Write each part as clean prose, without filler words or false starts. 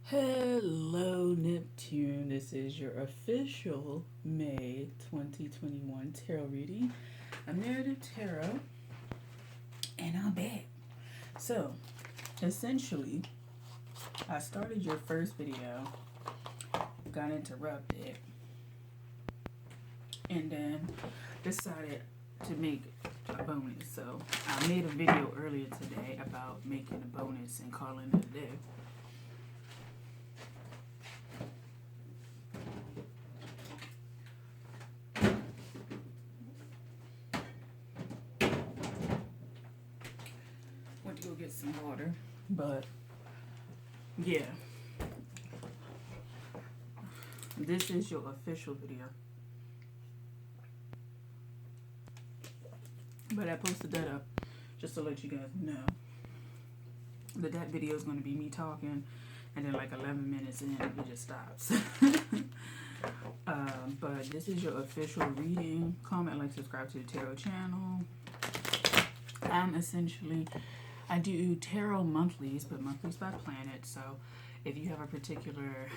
Hello, Neptune. This is your official May 2021 tarot reading. I'm Narrative Tarot, and I'm back. So, essentially, I started your first video, got interrupted, and then decided to make a bonus. So, I made a video earlier today about making a bonus and calling it a day. Went to go get some water, but yeah, this is your official video. But I posted that up just to let you guys know that video is going to be me talking, and then like 11 minutes in, it just stops. But this is your official reading. Comment, like, subscribe to the tarot channel. I do tarot monthlies, but monthlies by planet. So if you have a particular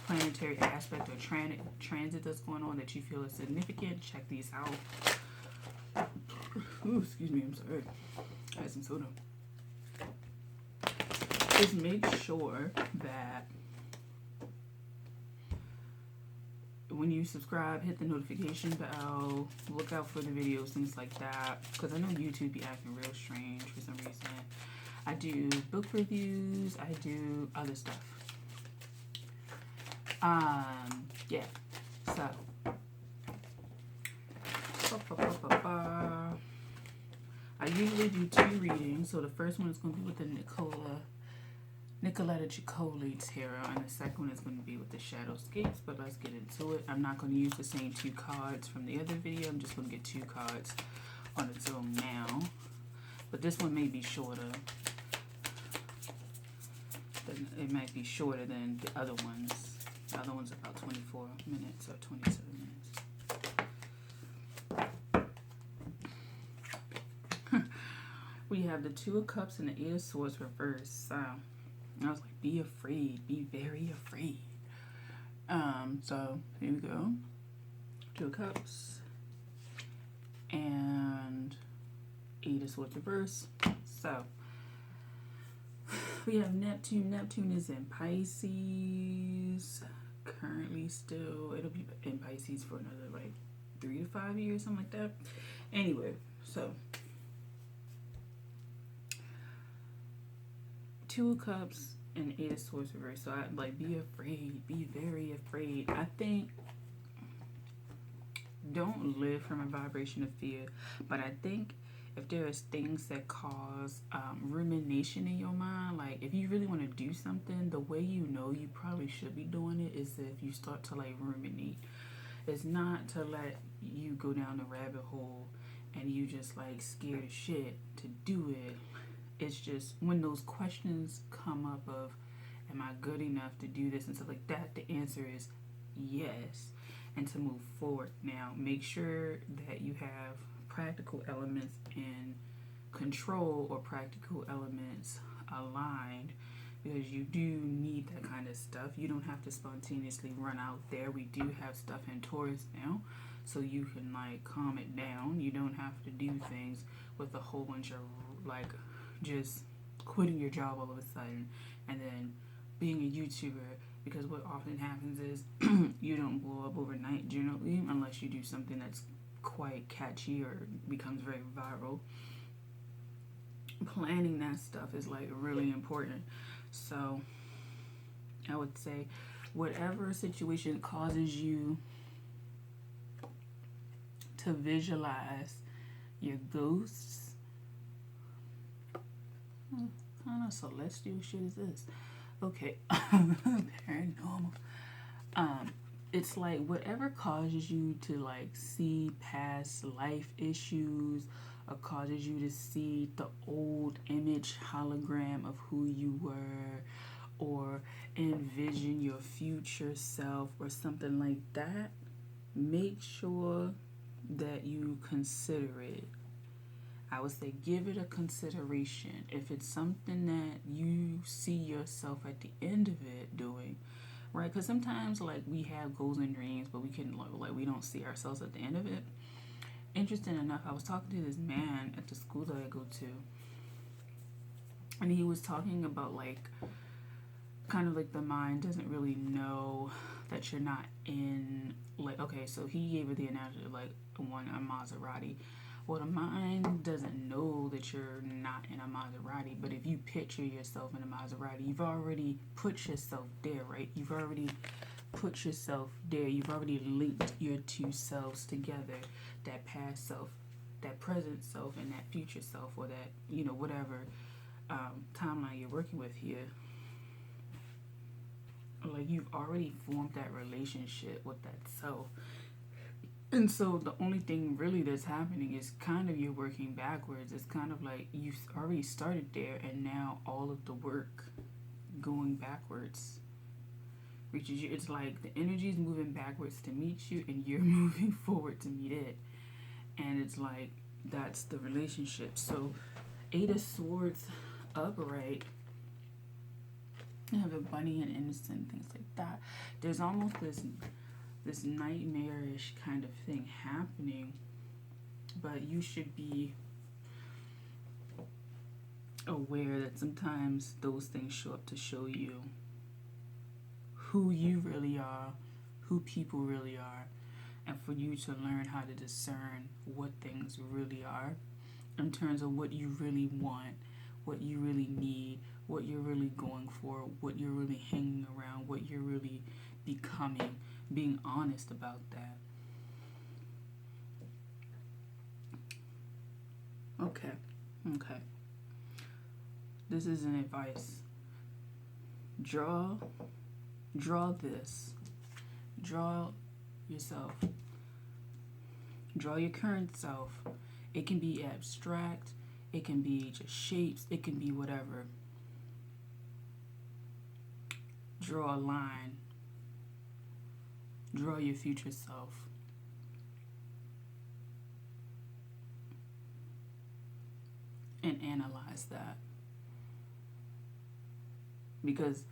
planetary aspect or transit that's going on that you feel is significant, check these out. Ooh, excuse me, I'm sorry. I had some soda. Just make sure that when you subscribe, hit the notification bell, look out for the videos, things like that. Because I know YouTube be acting real strange for some reason. I do book reviews, I do other stuff. Yeah. So I usually do 2 readings. So the first one is going to be with the Nicoletta Ciccoli Tarot, and the second one is going to be with the Shadowscapes. But let's get into it. I'm not going to use the same 2 cards from the other video. I'm just going to get 2 cards on its own now. But this one may be shorter. It might be shorter than the other ones. The other one's about 24 minutes or 27 minutes. We have the 2 of Cups and the 8 of Swords reversed. I was like, be afraid. Be very afraid. So here we go. 2 of Cups and 8 of Swords reversed. So we have Neptune. Neptune is in Pisces. Currently still. It'll be in Pisces for another like 3 to 5 years, something like that. Anyway, so 2 of Cups and 8 of Swords reversed. So I like, be afraid. Be very afraid. I think don't live from a vibration of fear. But I think if there is things that cause rumination in your mind, like if you really want to do something, the way you know you probably should be doing it is if you start to like ruminate. It's not to let you go down the rabbit hole and you just like scared as shit to do it. It's just when those questions come up of, am I good enough to do this and stuff like that, the answer is yes. And to move forward now, make sure that you have practical elements in control or practical elements aligned, because you do need that kind of stuff. You don't have to spontaneously run out there. We do have stuff in Taurus now, so you can like calm it down. You don't have to do things with a whole bunch of like just quitting your job all of a sudden and then being a YouTuber, because what often happens is you don't blow up overnight generally unless you do something that's quite catchy or becomes very viral. Planning that stuff is like really important. So I would say whatever situation causes you to visualize your ghosts, what kind of celestial shit is this? Okay. Paranormal. It's like whatever causes you to like see past life issues or causes you to see the old image hologram of who you were, or envision your future self or something like that, make sure that you consider it. I would say give it a consideration. If it's something that you see yourself at the end of it doing, right? Because sometimes like we have goals and dreams, but we can like we don't see ourselves at the end of it. Interesting enough, I was talking to this man at the school that I go to, and he was talking about like kind of like the mind doesn't really know that you're not in, like, okay, so he gave it the analogy of like a Maserati. Well, the mind doesn't know that you're not in a Maserati, but if you picture yourself in a Maserati, you've already put yourself there, right? You've already put yourself there. You've already linked your two selves together, that past self, that present self, and that future self, or that, whatever timeline you're working with here. Like, you've already formed that relationship with that self. And so the only thing really that's happening is kind of you're working backwards. It's kind of like you've already started there, and now all of the work going backwards reaches you. It's like the energy is moving backwards to meet you, and you're moving forward to meet it. And it's like that's the relationship. So 8 of Swords upright, you have a bunny and innocent, things like that. There's almost this nightmarish kind of thing happening, but you should be aware that sometimes those things show up to show you who you really are, who people really are, and for you to learn how to discern what things really are in terms of what you really want, what you really need, what you're really going for, what you're really hanging around, what you're really becoming, being honest about that. Okay. This is an advice. Draw this. Draw yourself. Draw your current self. It can be abstract. It can be just shapes. It can be whatever. Draw a line. Draw your future self. And analyze that. Because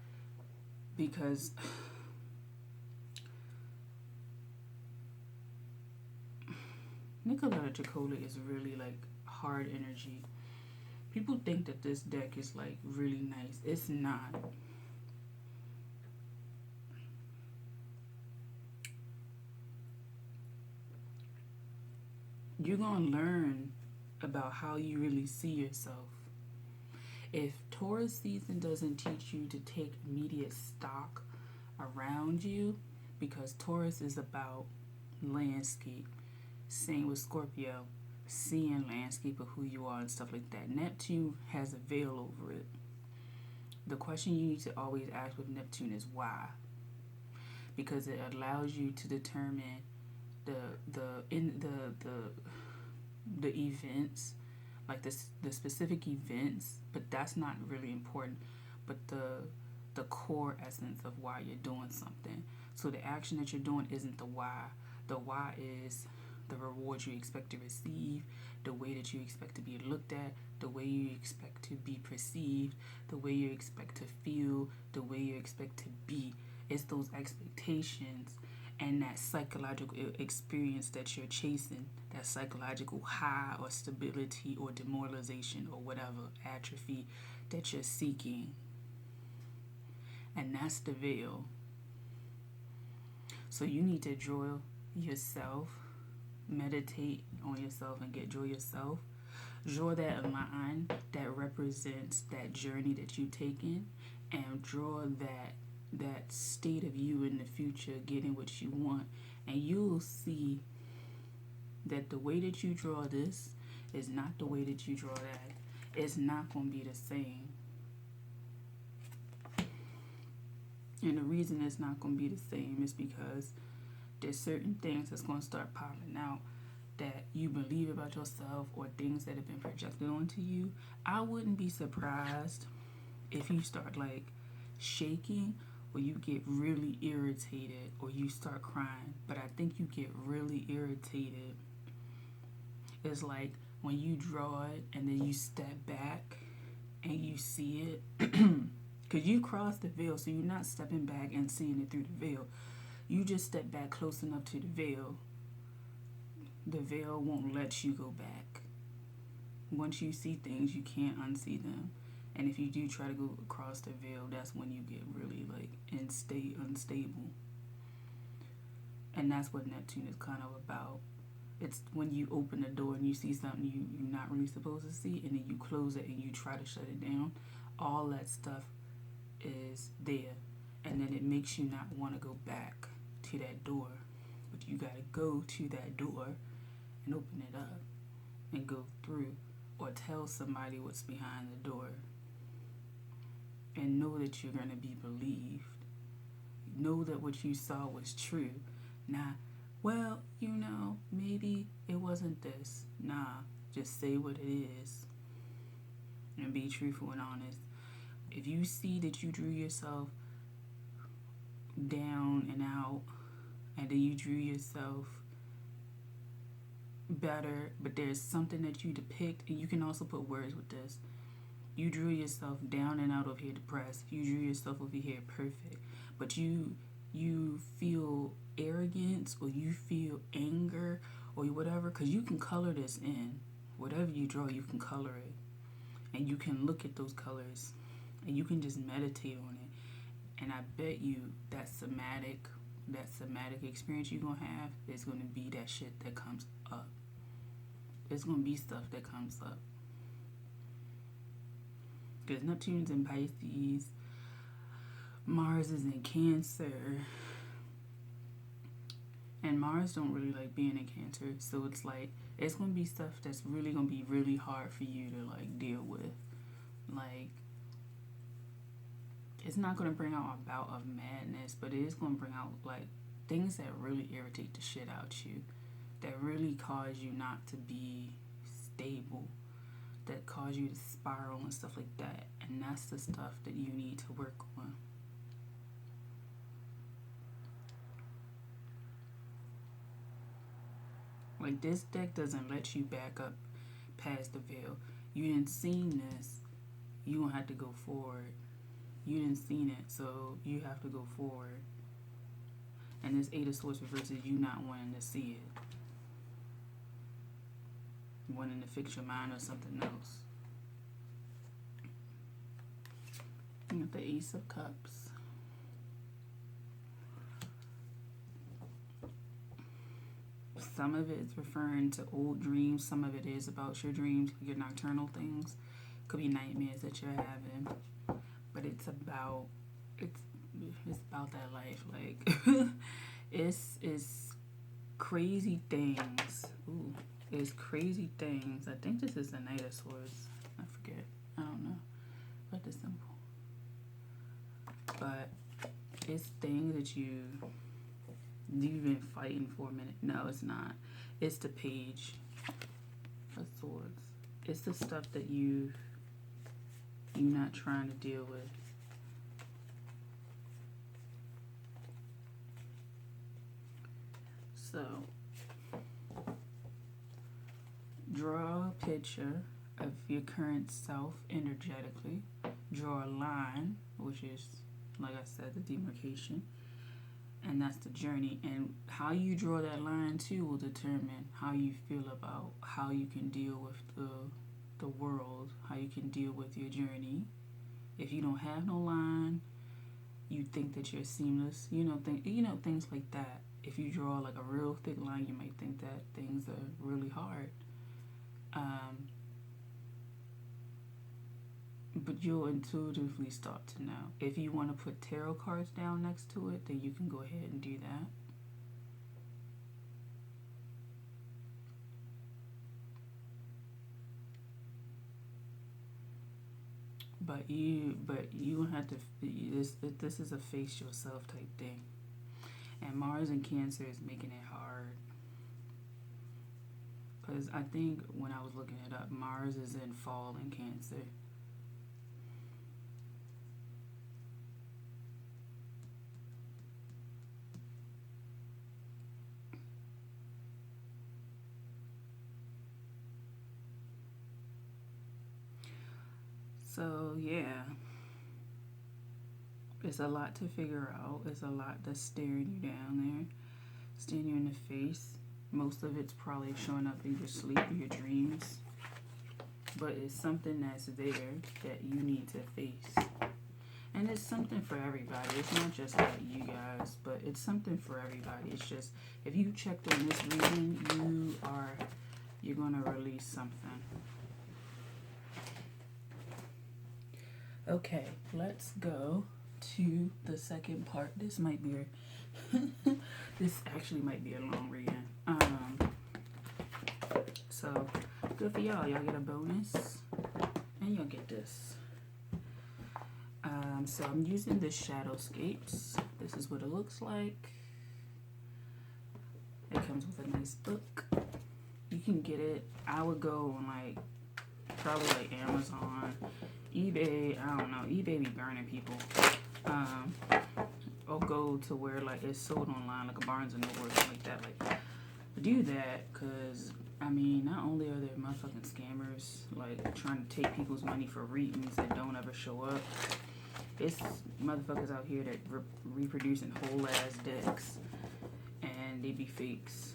Nicoletta Chakotay is really like hard energy. People think that this deck is like really nice. It's not. You're going to learn about how you really see yourself. If Taurus season doesn't teach you to take immediate stock around you, because Taurus is about landscape. Same with Scorpio, seeing landscape of who you are and stuff like that. Neptune has a veil over it. The question you need to always ask with Neptune is why, because it allows you to determine the events, like the specific events, but that's not really important. But the core essence of why you're doing something. So the action that you're doing isn't the why. The why is the reward you expect to receive, the way that you expect to be looked at, the way you expect to be perceived, the way you expect to feel, the way you expect to be. It's those expectations and that psychological experience that you're chasing, that psychological high or stability or demoralization or whatever atrophy that you're seeking. And that's the veil. So you need to draw yourself, meditate on yourself and draw yourself. Draw that line that represents that journey that you've taken, and draw that state of you in the future getting what you want, and you'll see that the way that you draw this is not the way that you draw that. It's not going to be the same. And the reason it's not going to be the same is because there's certain things that's going to start popping out that you believe about yourself, or things that have been projected onto you. I wouldn't be surprised if you start like shaking, or you get really irritated, or you start crying. But I think you get really irritated. It's like when you draw it and then you step back and you see it, because you cross the veil, so you're not stepping back and seeing it through the veil. You just step back close enough to the veil. The veil won't let you go back. Once you see things, you can't unsee them. And if you do try to go across the veil, that's when you get really like unstable. And that's what Neptune is kind of about. It's when you open the door and you see something you're not really supposed to see, and then you close it and you try to shut it down. All that stuff is there. And then it makes you not want to go back to that door. But you got to go to that door and open it up and go through, or tell somebody what's behind the door, and know that you're going to be believed. Know that what you saw was true. Nah, well, maybe it wasn't this. Nah, just say what it is and be truthful and honest. If you see that you drew yourself down and out, and then you drew yourself better, but there's something that you depict, and you can also put words with this. You drew yourself down and out over here depressed. You drew yourself over here perfect, but you feel arrogance, or you feel anger, or whatever, because you can color this in. Whatever you draw, you can color it, and you can look at those colors, and you can just meditate on it. And I bet you that somatic experience you're going to have is going to be that shit that comes up. It's going to be stuff that comes up. Because Neptune's in Pisces, Mars is in Cancer, and Mars don't really like being in Cancer, so it's like, it's going to be stuff that's really going to be really hard for you to like deal with. Like, it's not going to bring out a bout of madness, but it is going to bring out like things that really irritate the shit out you, that really cause you not to be stable, that cause you to spiral and stuff like that. And that's the stuff that you need to work on. Like, this deck doesn't let you back up past the veil. You didn't seen this, you gonna have to go forward. You didn't seen it, so you have to go forward. And this Eight of Swords reverse is you not wanting to see it, wanting to fix your mind or something else. You got the Ace of Cups. Some of it is referring to old dreams. Some of it is about your dreams, your nocturnal things. Could be nightmares that you're having. But it's about that life. Like, it's crazy things. Ooh, it's crazy things. I think this is the Knight of Swords. I forget. I don't know. But it's simple. But it's things that you've been fighting for a minute. No, it's not. It's the Page of Swords. It's the stuff that you're not trying to deal with. So, draw a picture of your current self energetically. Draw a line, which is, like I said, the demarcation. And that's the journey. And how you draw that line, too, will determine how you feel about how you can deal with the world, how you can deal with your journey. If you don't have no line, you think that you're seamless. Things like that. If you draw like a real thick line, you might think that things are really hard. But you'll intuitively start to know. If you want to put tarot cards down next to it, then you can go ahead and do that. But you have to. This is a face yourself type thing. And Mars in Cancer is making it hard. Because I think when I was looking it up, Mars is in fall in Cancer. So yeah, it's a lot to figure out. It's a lot that's staring you down there, staring you in the face. Most of it's probably showing up in your sleep or your dreams. But it's something that's there that you need to face. And it's something for everybody. It's not just about you guys, but it's something for everybody. It's just, if you checked on this reading, you're going to release something. Okay, let's go to the second part. This might be this actually might be a long reading. So good for y'all. Y'all get a bonus, and y'all get this. So I'm using the Shadowscapes. This is what it looks like. It comes with a nice book. You can get it. I would go on like probably like Amazon, eBay. I don't know. eBay be burning people. Or go to where like it's sold online, like a Barnes and Noble or something like that. Like do that, cause I mean, not only are there motherfucking scammers like trying to take people's money for readings that don't ever show up. It's motherfuckers out here that reproducing whole ass decks, and they be fakes.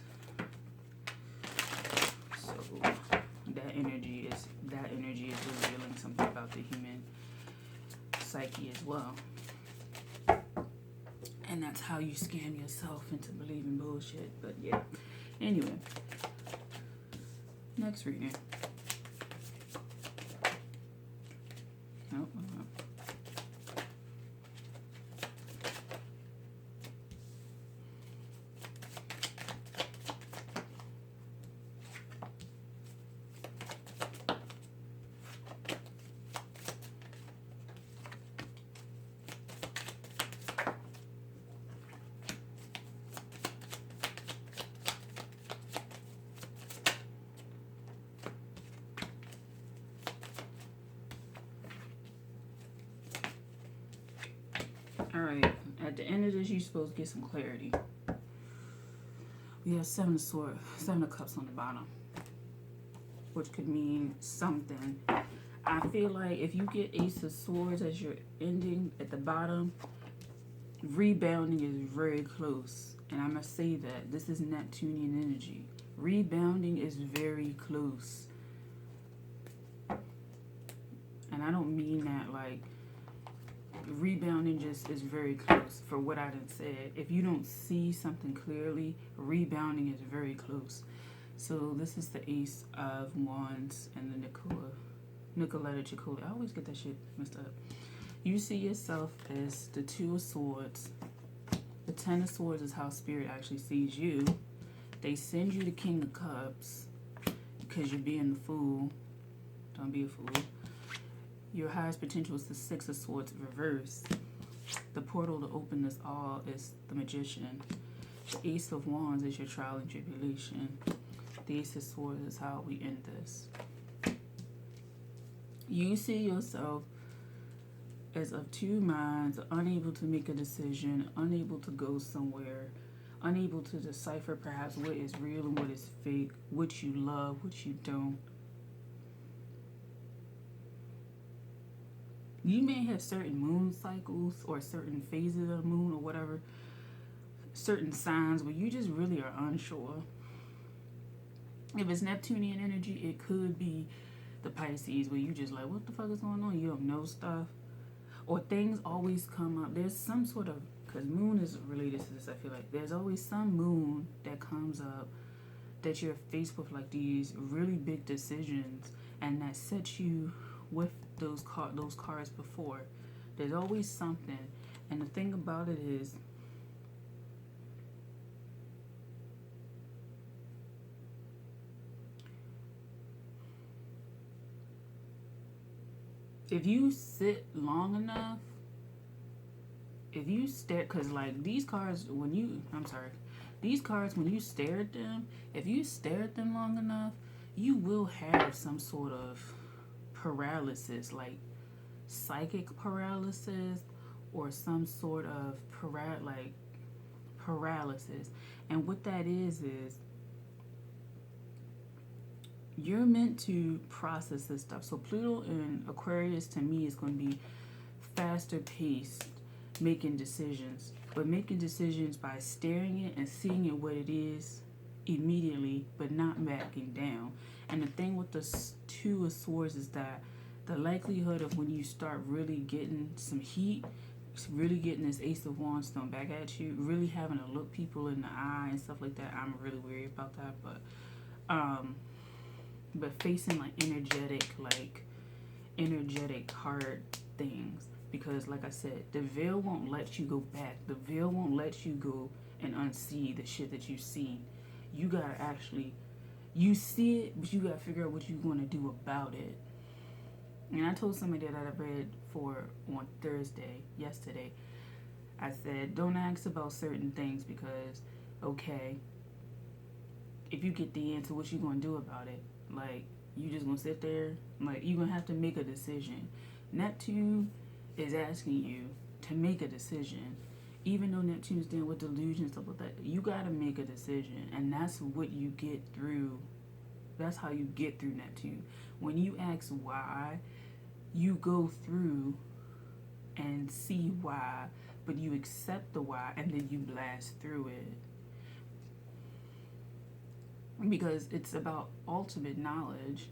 So that energy is revealing something about the human psyche as well. And that's how you scam yourself into believing bullshit. But yeah. Anyway. Next reading. Nope. Alright, at the end of this, you're supposed to get some clarity. We have Seven of Cups on the bottom, which could mean something. I feel like if you get Ace of Swords as your ending at the bottom, rebounding is very close. And I must say that this is Neptunian energy. Rebounding is very close. And I don't mean that like rebounding just is very close for what I done said. If you don't see something clearly, rebounding is very close. So this is the Ace of Wands and the Nicoletta Chakotay. I always get that shit messed up. You see yourself as the Two of Swords. The Ten of Swords is how Spirit actually sees you. They send you the King of Cups because you're being the fool. Don't be a fool. Your highest potential is the Six of Swords reverse. The portal to open this all is the Magician. The Ace of Wands is your trial and tribulation. The Ace of Swords is how we end this. You see yourself as of two minds, unable to make a decision, unable to go somewhere, unable to decipher perhaps what is real and what is fake, what you love, what you don't. You may have certain moon cycles or certain phases of the moon or whatever, certain signs where you just really are unsure. If it's Neptunian energy, it could be the Pisces where you just like, what the fuck is going on? You don't know stuff. Or things always come up. There's some sort of, because moon is related to this, I feel like. There's always some moon that comes up that you're faced with like these really big decisions and that sets you with those cards before. There's always something. And the thing about it is, if you sit long enough, if you stare, because like these cards, when you stare at them, if you stare at them long enough, you will have some sort of paralysis, like psychic paralysis or some sort of paralysis. And what that is you're meant to process this stuff. So Pluto in Aquarius to me is going to be faster paced, making decisions, but making decisions by staring it and seeing it what it is immediately, but not backing down. And the thing with the Two of Swords is that the likelihood of when you start really getting some heat, really getting this Ace of Wands thrown back at you, really having to look people in the eye and stuff like that, I'm really worried about that. But facing like energetic hard things, because like I said, the veil won't let you go back. The veil won't let you go and unsee the shit that you see. You gotta actually, you see it, but you gotta figure out what you're gonna do about it. And I told somebody that I read for on yesterday, I said, don't ask about certain things because, okay, if you get the answer, what you gonna do about it? Like, you just gonna sit there? Like, you gonna have to make a decision. Neptune is asking you to make a decision. Even though Neptune's dealing with delusion and stuff like that, you gotta make a decision. And that's what you get through. That's how you get through Neptune. When you ask why, you go through and see why, but you accept the why and then you blast through it. Because it's about ultimate knowledge.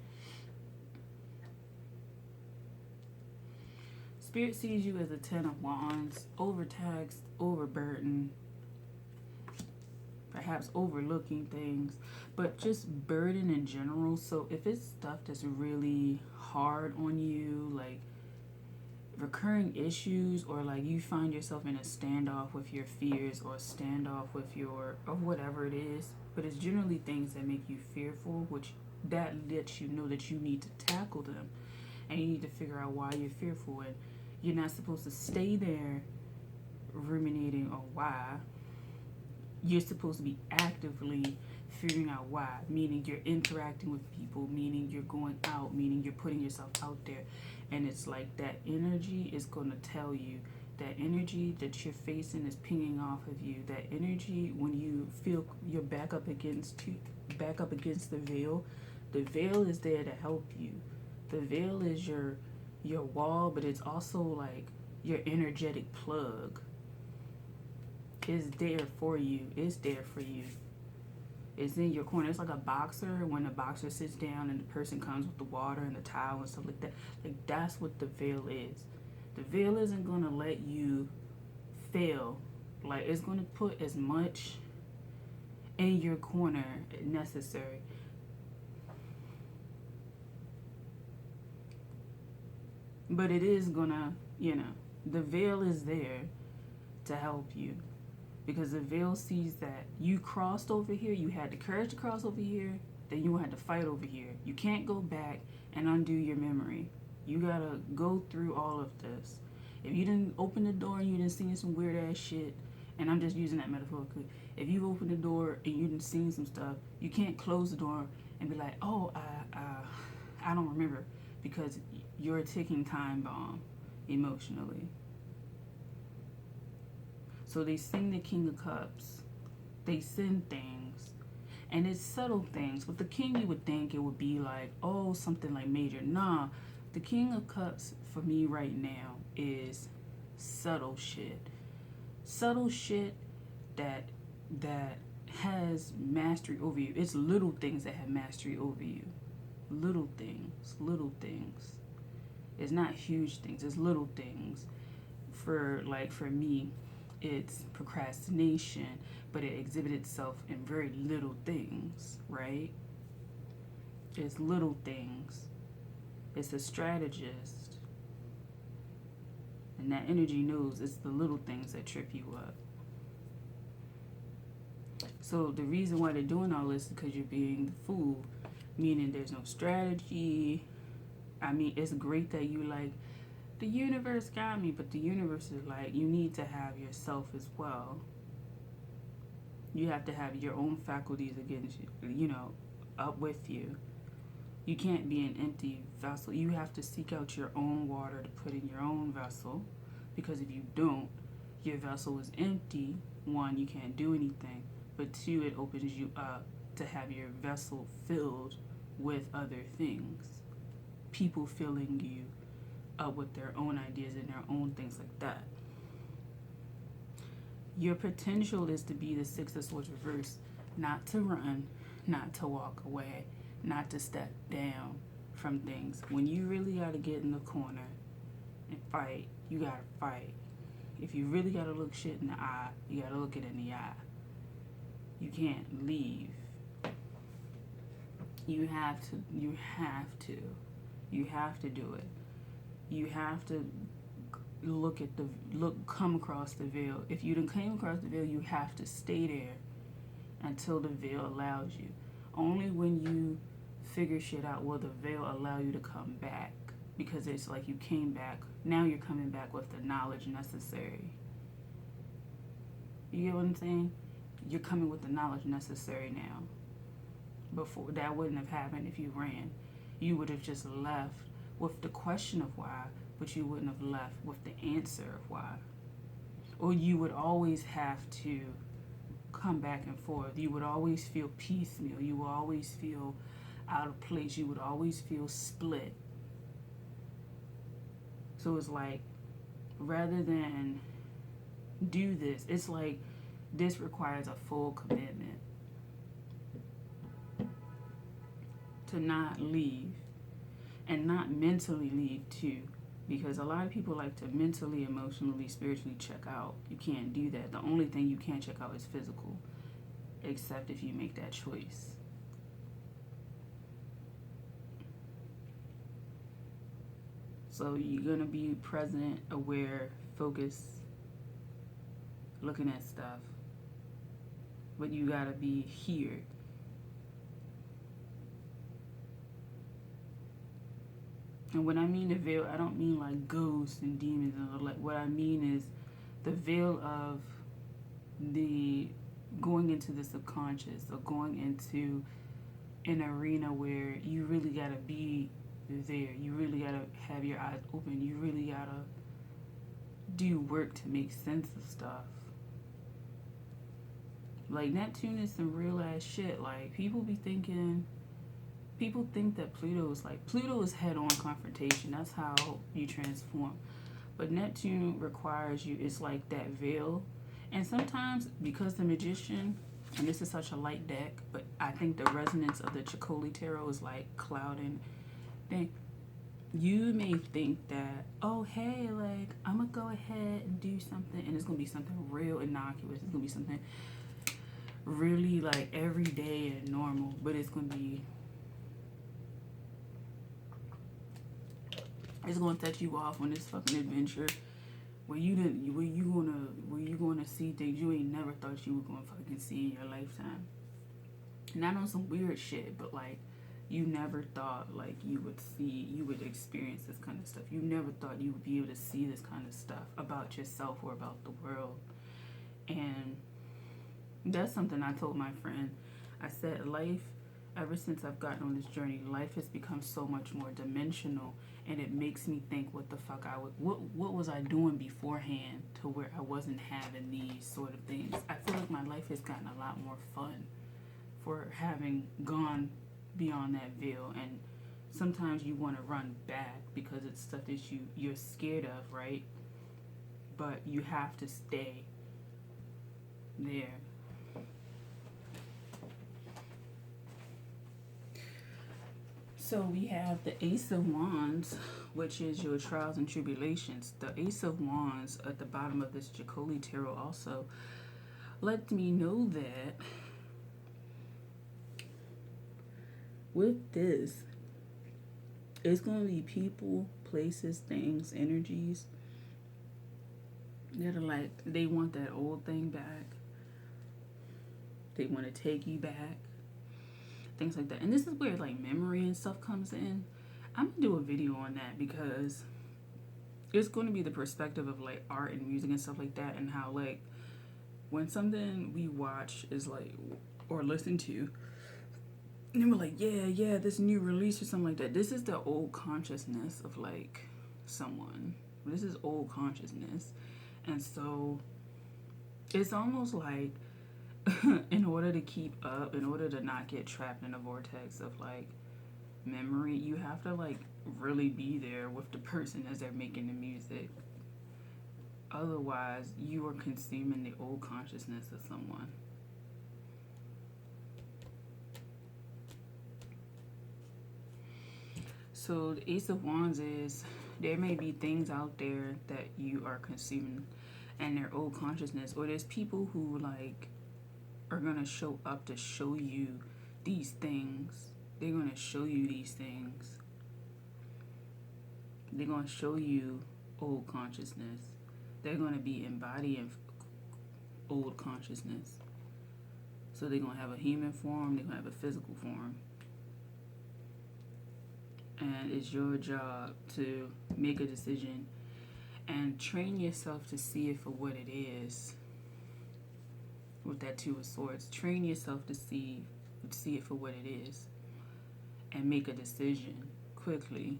Spirit sees you as a 10 of Wands, overtaxed, overburdened, perhaps overlooking things, but just burden in general. So if it's stuff that's really hard on you, like recurring issues, or like you find yourself in a standoff with your fears or a standoff with your, or whatever it is, but it's generally things that make you fearful, which that lets you know that you need to tackle them and you need to figure out why you're fearful. And you're not supposed to stay there ruminating on why. You're supposed to be actively figuring out why, meaning you're interacting with people, meaning you're going out, meaning you're putting yourself out there. And it's like that energy is going to tell you, that energy that you're facing is pinging off of you. That energy, when you feel you're back up against the veil is there to help you. The veil is your wall, but it's also like your energetic plug. It's there for you. It's there for you. It's in your corner. It's like a boxer. When the boxer sits down and the person comes with the water and the towel and stuff like that. Like, that's what the veil is. The veil isn't going to let you fail. Like, it's going to put as much in your corner as necessary. But it is going to, the veil is there to help you. Because the veil sees that you crossed over here, you had the courage to cross over here, then you had to fight over here. You can't go back and undo your memory. You gotta go through all of this. If you didn't open the door and you didn't see some weird ass shit, and I'm just using that metaphorically, if you open the door and you didn't see some stuff, you can't close the door and be like, oh, I don't remember, because you're a ticking time bomb emotionally. So they sing the King of Cups. They send things. And it's subtle things. With the King, you would think it would be like, oh, something like major. Nah, the King of Cups for me right now is subtle shit. Subtle shit that has mastery over you. It's little things that have mastery over you. Little things. It's not huge things. It's little things. For me, it's procrastination, but it exhibits itself in very little things, right? It's little things. It's a strategist. And that energy knows it's the little things that trip you up. So the reason why they're doing all this is because you're being the fool, meaning there's no strategy. I mean, it's great that you like, the universe got me, but the universe is like, you need to have yourself as well. You have to have your own faculties against you, up with you. You can't be an empty vessel. You have to seek out your own water to put in your own vessel, because if you don't, your vessel is empty. One, you can't do anything, but two, it opens you up to have your vessel filled with other things. People filling you up with their own ideas and their own things like that. Your potential is to be the Six of Swords reverse, not to run, not to walk away, not to step down from things. When you really got to get in the corner and fight, you got to fight. If you really got to look shit in the eye, you got to look it in the eye. You can't leave. You have to do it. You have to come across the veil. If you done came across the veil, you have to stay there until the veil allows you. Only when you figure shit out will the veil allow you to come back, because it's like you came back. Now you're coming back with the knowledge necessary. You get what I'm saying? You're coming with the knowledge necessary now. Before, that wouldn't have happened if you ran. You would have just left with the question of why, but you wouldn't have left with the answer of why. Or you would always have to come back and forth. You would always feel piecemeal. You would always feel out of place. You would always feel split. So it's like, rather than do this, it's like this requires a full commitment to not leave, and not mentally leave too, because a lot of people like to mentally, emotionally, spiritually check out. You can't do that. The only thing you can't check out is physical, except if you make that choice. So you're going to be present, aware, focused, looking at stuff, but you got to be here. And when I mean the veil, I don't mean like ghosts and demons and all that. What I mean is the veil of the going into the subconscious, or going into an arena where you really gotta be there. You really gotta have your eyes open. You really gotta do work to make sense of stuff. Like, Neptune is some real ass shit. Like, people think that Pluto is head-on confrontation. That's how you transform. But Neptune requires you, it's like that veil. And sometimes, because the Magician, and this is such a light deck, but I think the resonance of the Chakoli Tarot is like clouding. Then you may think that, oh, hey, like, I'm going to go ahead and do something, and it's going to be something real innocuous. It's going to be something really, like, everyday and normal, but it's going to set you off on this fucking adventure where you gonna see things you ain't never thought you were gonna fucking see in your lifetime. Not on some weird shit, but like, you never thought like you would experience this kind of stuff. You never thought you would be able to see this kind of stuff about yourself or about the world. And that's something I told my friend. I said, life, ever since I've gotten on this journey, life has become so much more dimensional, and it makes me think what was I doing beforehand to where I wasn't having these sort of things. I feel like my life has gotten a lot more fun for having gone beyond that veil. And sometimes you want to run back because it's stuff that you're scared of, right? But you have to stay there. So we have the Ace of Wands, which is your trials and tribulations. The Ace of Wands at the bottom of this Chakoli Tarot also lets me know that with this, it's going to be people, places, things, energies that are like, they want that old thing back. They want to take you back. Things like that. And this is where like memory and stuff comes in. I'm gonna do a video on that because it's going to be the perspective of like art and music and stuff like that, and how like when something we watch is like, or listen to, and then we're like, yeah, this new release or something like that. This is the old consciousness of like someone. This is old consciousness. And so it's almost like in order to keep up, in order to not get trapped in a vortex of like memory. You have to like really be there with the person as they're making the music. Otherwise, you are consuming the old consciousness of someone. So the Ace of Wands is, there may be things out there that you are consuming and their old consciousness, or there's people who like are gonna show up to show you these things. They're gonna show you these things. They're gonna show you old consciousness. They're gonna be embodying old consciousness. So they're gonna have a human form, they're gonna have a physical form. And it's your job to make a decision and train yourself to see it for what it is. With that Two of Swords, train yourself to see it for what it is, and make a decision quickly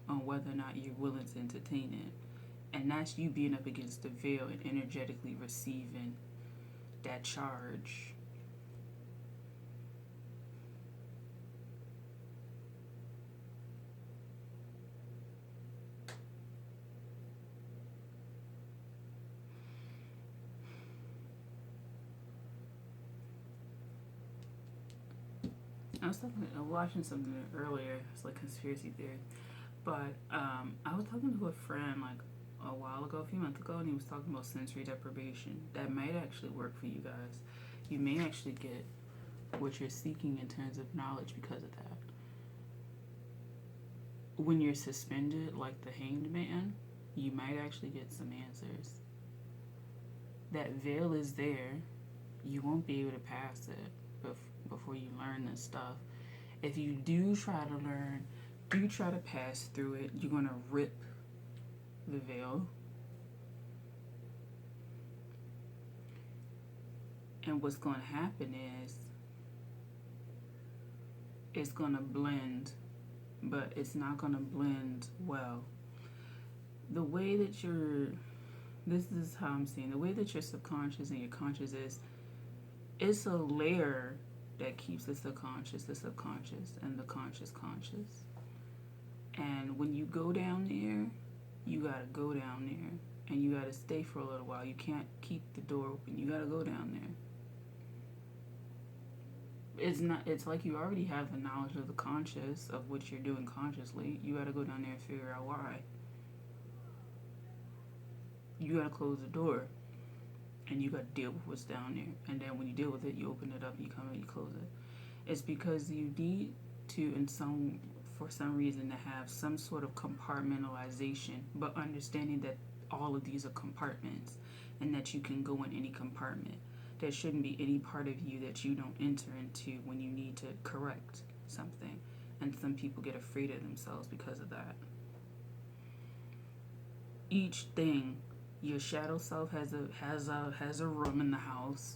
on whether or not you're willing to entertain it. And that's you being up against the veil and energetically receiving that charge. I was watching something earlier. It's like conspiracy theory, but I was talking to a friend like a while ago, a few months ago, and he was talking about sensory deprivation. That might actually work for you guys. You may actually get what you're seeking in terms of knowledge because of that. When you're suspended, like the Hanged Man, you might actually get some answers. That veil is there. You won't be able to pass it before you learn this stuff. If you do try to learn, do try to pass through it, you're going to rip the veil. And what's going to happen is it's going to blend, but it's not going to blend well. The way that this is how I'm seeing, the way that your subconscious and your conscious is, it's a layer that keeps the subconscious, and the conscious. And when you go down there, you gotta go down there, and you gotta stay for a little while. You can't keep the door open. You gotta go down there. It's like you already have the knowledge of the conscious, of what you're doing consciously. You gotta go down there and figure out why. You gotta close the door, and you got to deal with what's down there. And then when you deal with it, you open it up, you come and you close it. It's because you need to, for some reason, to have some sort of compartmentalization, but understanding that all of these are compartments, and that you can go in any compartment. There shouldn't be any part of you that you don't enter into when you need to correct something. And some people get afraid of themselves because of that. Each thing, your shadow self has a room in the house.